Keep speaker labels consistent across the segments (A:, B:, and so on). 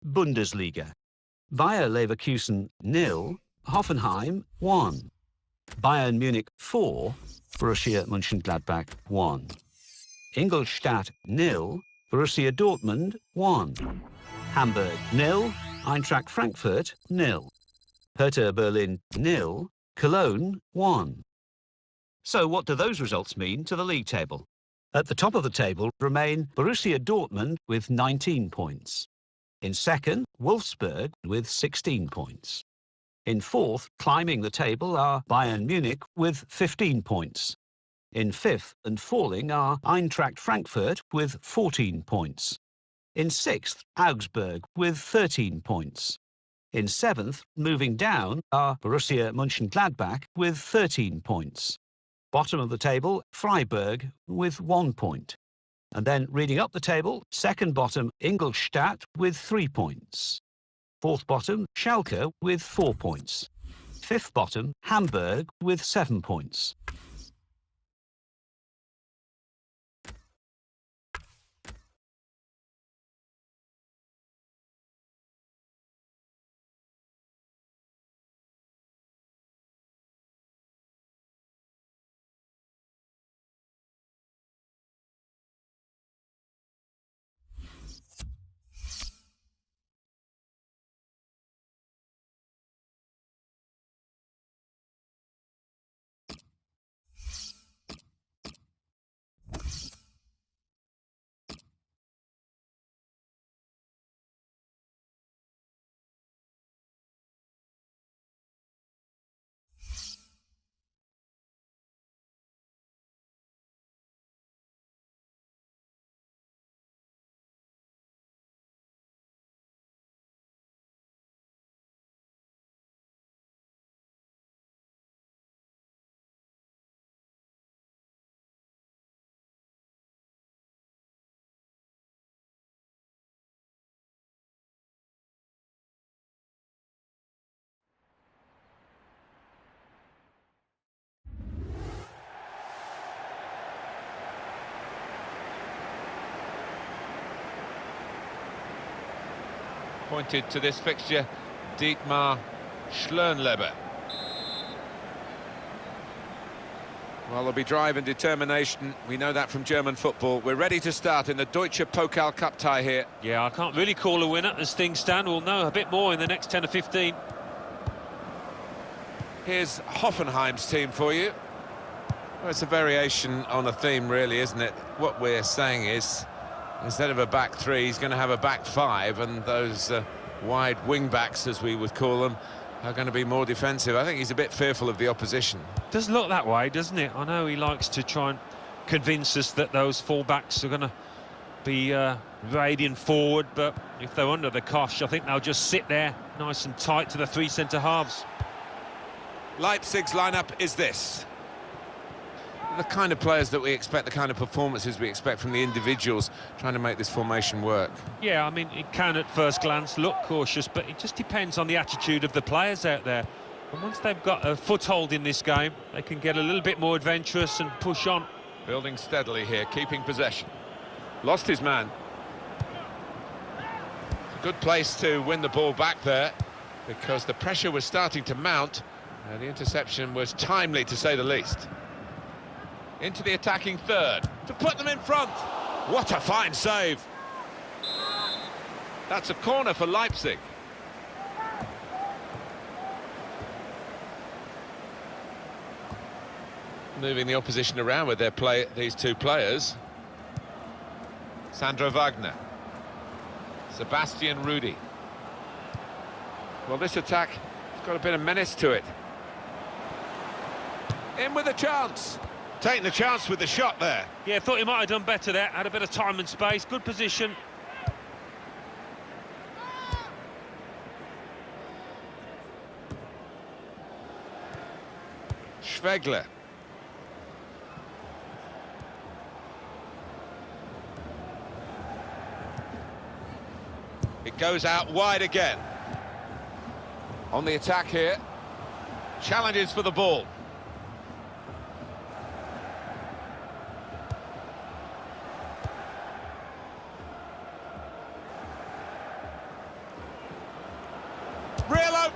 A: Bundesliga. Bayer Leverkusen 0, Hoffenheim 1. Bayern Munich 4, Borussia Mönchengladbach 1. Ingolstadt 0, Borussia Dortmund 1. Hamburg 0, Eintracht Frankfurt 0. Hertha Berlin 0, Cologne 1. So what do those results mean to the league table? At the top of the table remain Borussia Dortmund with 19 points. In second, Wolfsburg with 16 points. In fourth, climbing the table, are Bayern Munich with 15 points. In fifth and falling are Eintracht Frankfurt with 14 points. In sixth, Augsburg with 13 points. In seventh, moving down, are Borussia Mönchengladbach with 13 points. Bottom of the table, Freiburg with 1 point. And then reading up the table, second bottom, Ingolstadt with 3 points. Fourth bottom, Schalke with 4 points. Fifth bottom, Hamburg with 7 points.
B: Pointed to this fixture, Dietmar Schlönleber. Well, there'll be drive and determination. We know that from German football. We're ready to start in the Deutsche Pokal Cup tie here.
C: Yeah, I can't really call a winner as things stand. We'll know a bit more in the next 10 or 15.
B: Here's Hoffenheim's team for you. Well, it's a variation on a theme, really, isn't it? What we're saying is, instead of a back three, he's going to have a back five, and those wide wing backs, as we would call them, are going to be more defensive. I think he's a bit fearful of the opposition.
C: Does look that way, doesn't it? I know he likes to try and convince us that those full-backs are going to be radiant forward, but if they're under the cosh, I think they'll just sit there nice and tight to the three centre-halves.
B: Leipzig's lineup is this. The kind of players that we expect, the kind of performances we expect from the individuals trying to make this formation work.
C: Yeah, I mean, it can at first glance look cautious, but it just depends on the attitude of the players out there. And once they've got a foothold in this game, they can get a little bit more adventurous and push on.
B: Building steadily here, keeping possession. Lost his man. Good place to win the ball back there, because the pressure was starting to mount. The interception was timely, to say the least. Into the attacking third, to put them in front. What a fine save. That's a corner for Leipzig. Moving the opposition around with these two players. Sandro Wagner. Sebastian Rudy. Well, this attack has got a bit of menace to it. In with a chance. Taking the chance with the shot there.
C: Yeah, thought he might have done better there. Had a bit of time and space. Good position.
B: Schwegler. It goes out wide again. On the attack here. Challenges for the ball.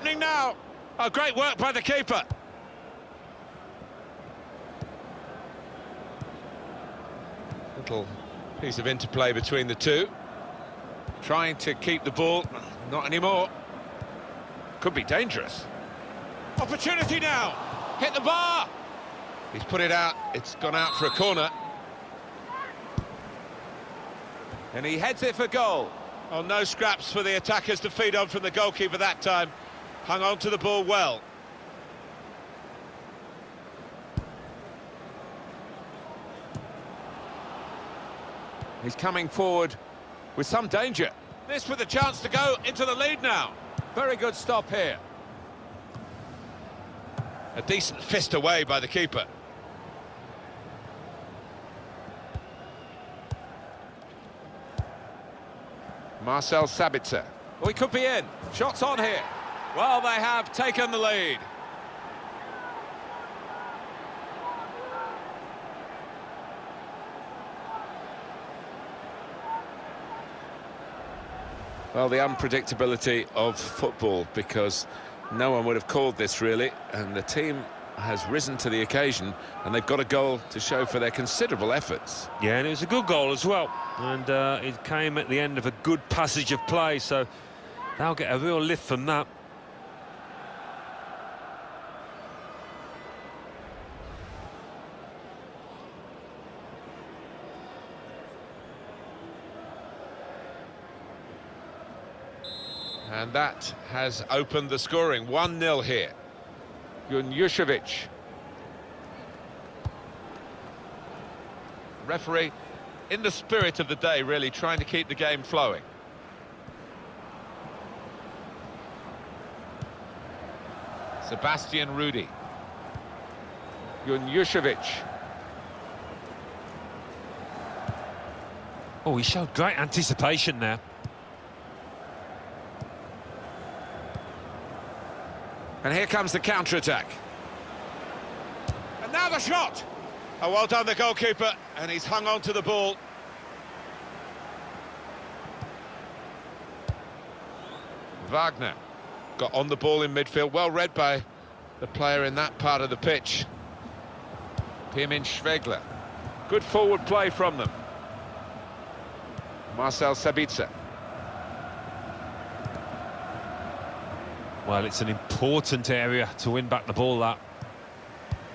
B: opening now. Oh, great work by the keeper. Little piece of interplay between the two. Trying to keep the ball, not anymore. Could be dangerous. Opportunity now. Hit the bar. He's put it out. It's gone out for a corner. And he heads it for goal. Oh, no scraps for the attackers to feed on from the goalkeeper that time. Hung on to the ball well. He's coming forward with some danger. This with a chance to go into the lead now. Very good stop here. A decent fist away by the keeper. Marcel Sabitzer. Oh, he could be in. Shots on here. Well, they have taken the lead. Well, the unpredictability of football, because no one would have called this really, and the team has risen to the occasion, and they've got a goal to show for their considerable efforts.
C: Yeah, and it was a good goal as well, and it came at the end of a good passage of play, so they'll get a real lift from that.
B: And that has opened the scoring. 1-0 here. Junjušević. Referee in the spirit of the day, really trying to keep the game flowing. Sebastian Rudy. Junjušević.
C: Oh, he showed great anticipation there.
B: And here comes the counter-attack. And now the shot! Oh, well done, the goalkeeper, and he's hung on to the ball. Wagner got on the ball in midfield, well read by the player in that part of the pitch. Pirmin Schwegler. Good forward play from them. Marcel Sabitzer.
C: Well, it's an important area to win back the ball, that.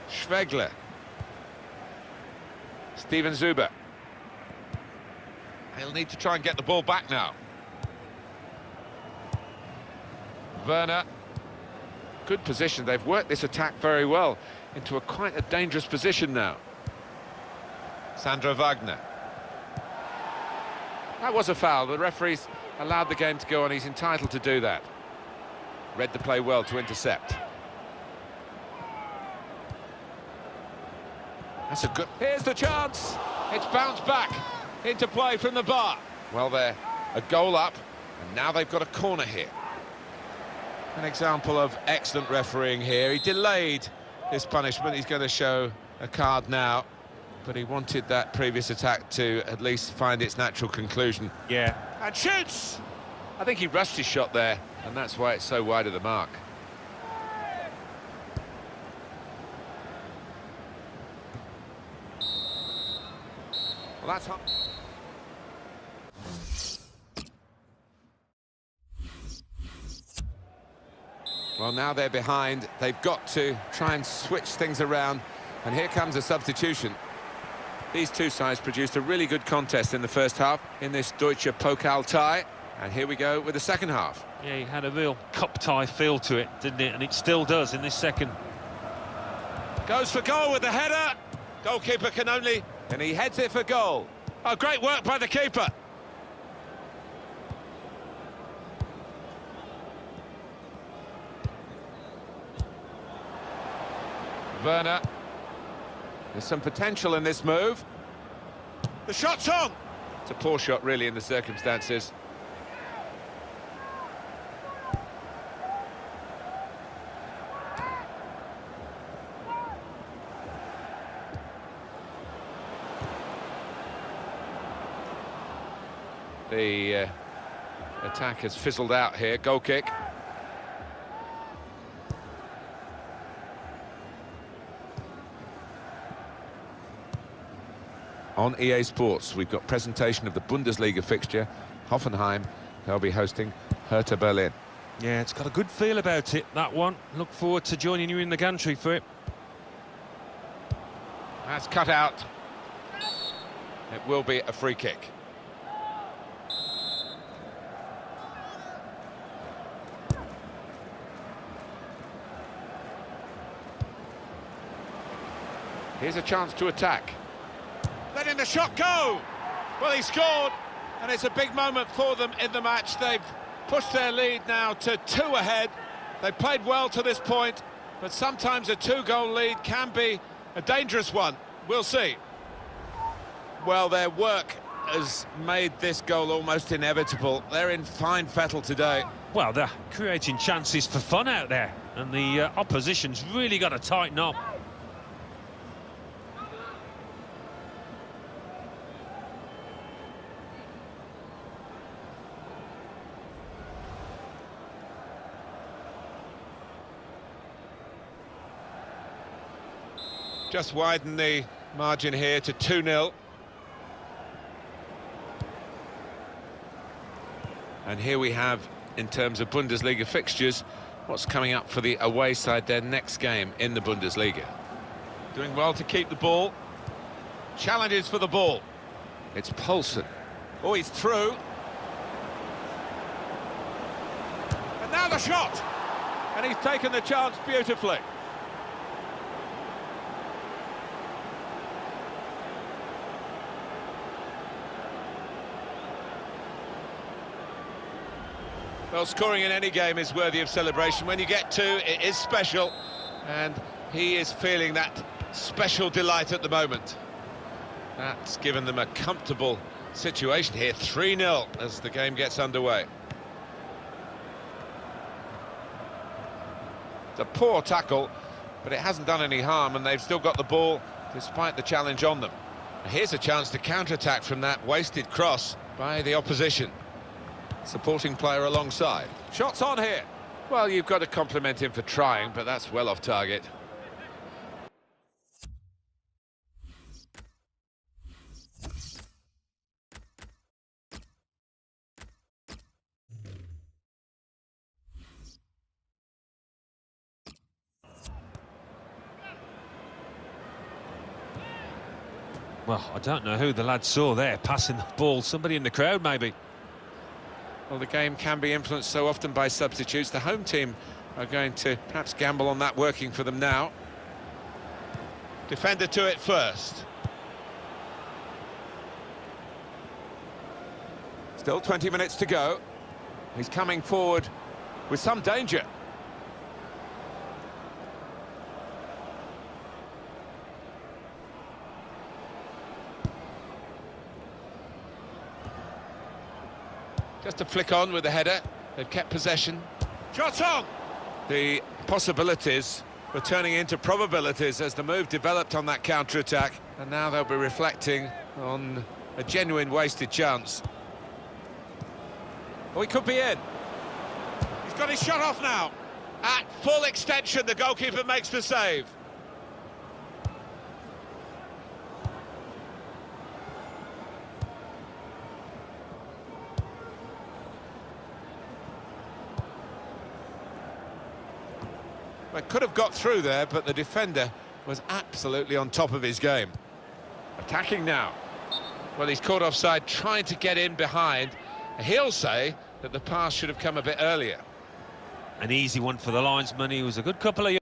B: Schwegler. Steven Zuber. He'll need to try and get the ball back now. Werner. Good position. They've worked this attack very well into quite a dangerous position now. Sandro Wagner. That was a foul. The referee's allowed the game to go on. He's entitled to do that. Read the play well to intercept. That's a good... Here's the chance! It's bounced back into play from the bar. Well, they're a goal up, and now they've got a corner here. An example of excellent refereeing here. He delayed his punishment. He's going to show a card now, but he wanted that previous attack to at least find its natural conclusion.
C: Yeah.
B: And shoots! I think he rushed his shot there, and that's why it's so wide of the mark. Well, that's... Well, now they're behind. They've got to try and switch things around, and here comes a substitution. These two sides produced a really good contest in the first half in this Deutsche Pokal tie. And here we go with the second half.
C: Yeah, he had a real cup tie feel to it, didn't it? And it still does in this second.
B: Goes for goal with the header. Goalkeeper can only... And he heads it for goal. Oh, great work by the keeper. Werner. There's some potential in this move. The shot's on. It's a poor shot, really, in the circumstances. The attack has fizzled out here. Goal kick. on EA Sports. We've got presentation of the Bundesliga fixture. Hoffenheim, they'll be hosting Hertha Berlin.
C: Yeah, it's got a good feel about it, that one. Look forward to joining you in the gantry for it.
B: That's cut out. It will be a free kick. Here's a chance to attack. Letting the shot go! Well, he scored, and it's a big moment for them in the match. They've pushed their lead now to 2 ahead. They've played well to this point, but sometimes a 2-goal lead can be a dangerous one. We'll see. Well, their work has made this goal almost inevitable. They're in fine fettle today.
C: Well, they're creating chances for fun out there, and the opposition's really got to tighten up.
B: Just widen the margin here to 2-0. And here we have, in terms of Bundesliga fixtures, what's coming up for the away side, their next game in the Bundesliga. Doing well to keep the ball. Challenges for the ball. It's Poulsen. Oh, he's through. And now the shot! And he's taken the chance beautifully. Well, scoring in any game is worthy of celebration. When you get 2, it is special, and he is feeling that special delight at the moment. That's given them a comfortable situation here, 3-0 as the game gets underway. It's a poor tackle, but it hasn't done any harm, and they've still got the ball despite the challenge on them. Here's a chance to counter-attack from that wasted cross by the opposition. Supporting player alongside. Shots on here. Well, you've got to compliment him for trying, but that's well off target.
C: Well, I don't know who the lad saw there passing the ball. Somebody in the crowd, maybe.
B: Well, the game can be influenced so often by substitutes. The home team are going to perhaps gamble on that working for them now. Defender to it first. Still 20 minutes to go. He's coming forward with some danger. Just a flick on with the header. They've kept possession. Shot on! The possibilities were turning into probabilities as the move developed on that counter-attack, and now they'll be reflecting on a genuine wasted chance. Oh, he could be in. He's got his shot off now. At full extension, the goalkeeper makes the save. They could have got through there, but the defender was absolutely on top of his game. Attacking now. Well, he's caught offside, trying to get in behind. He'll say that the pass should have come a bit earlier.
C: An easy one for the linesman. He was a good couple of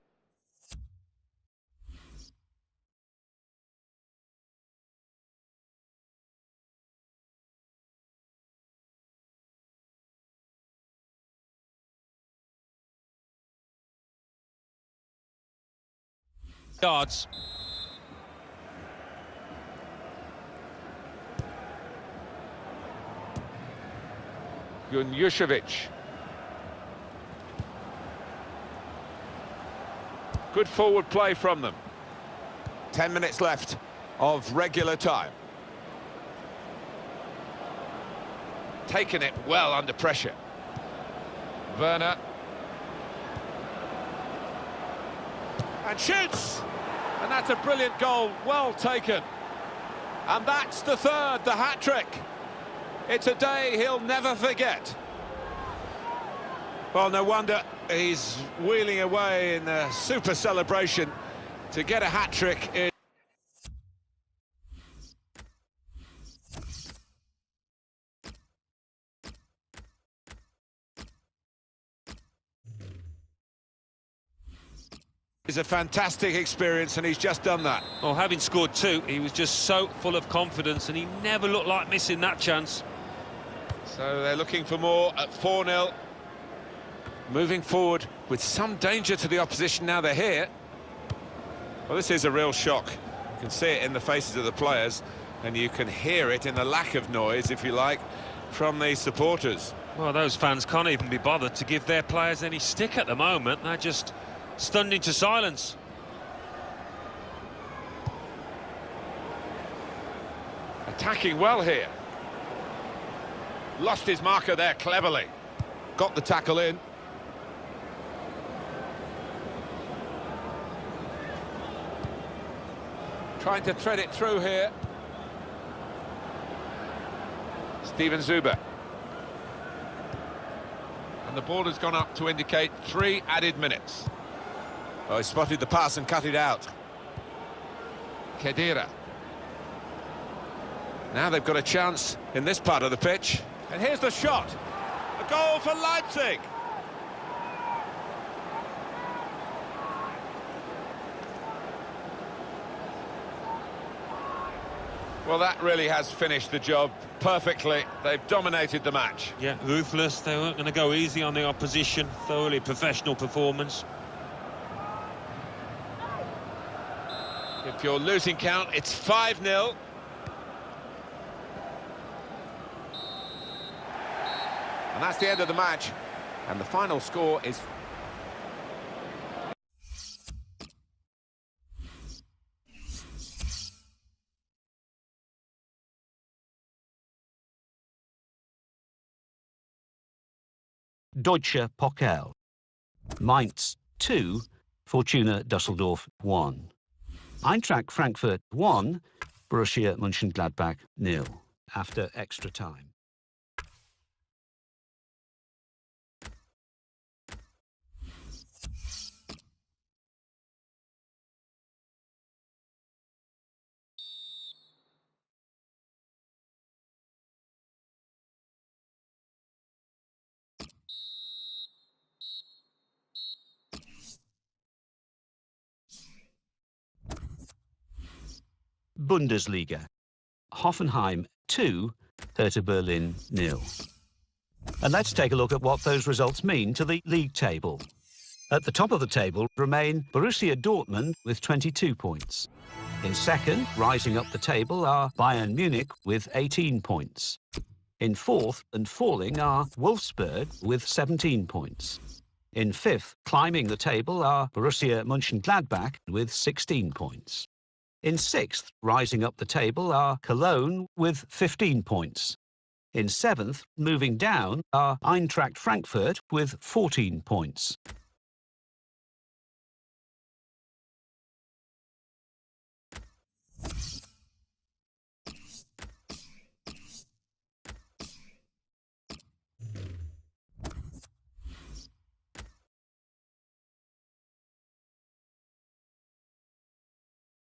C: yards.
B: Junjušević. Good forward play from them. 10 minutes left of regular time. Taking it well under pressure. Werner. And shoots! And that's a brilliant goal, well taken. And that's the third, the hat-trick. It's a day he'll never forget. Well, no wonder he's wheeling away in a super celebration to get a hat-trick in. It's a fantastic experience, and he's just done that.
C: Well, having scored two, he was just so full of confidence, and he never looked like missing that chance.
B: So they're looking for more at 4-0. Moving forward with some danger to the opposition now they're here. Well, this is a real shock. You can see it in the faces of the players, and you can hear it in the lack of noise, if you like, from the supporters.
C: Well, those fans can't even be bothered to give their players any stick at the moment. They're just stunned into silence.
B: Attacking well here. Lost his marker there cleverly. Got the tackle in. Trying to thread it through here. Steven Zuber. And the ball has gone up to indicate 3 added minutes. Oh, he spotted the pass and cut it out. Khedira. Now they've got a chance in this part of the pitch. And here's the shot. A goal for Leipzig. Well, that really has finished the job perfectly. They've dominated the match.
C: Yeah, ruthless. They weren't going to go easy on the opposition. Thoroughly professional performance.
B: If you're losing count, it's 5-0. And that's the end of the match. And the final score is...
A: Deutsche Pokal. Mainz 2, Fortuna Düsseldorf 1. Eintracht Frankfurt 1, Borussia Mönchengladbach 0 after extra time. Bundesliga. Hoffenheim 2, Hertha Berlin 0. And let's take a look at what those results mean to the league table. At the top of the table remain Borussia Dortmund with 22 points. In second, rising up the table, are Bayern Munich with 18 points. In fourth and falling are Wolfsburg with 17 points. In fifth, climbing the table, are Borussia Mönchengladbach with 16 points. In sixth, rising up the table, are Cologne with 15 points. In seventh, moving down, are Eintracht Frankfurt with 14 points.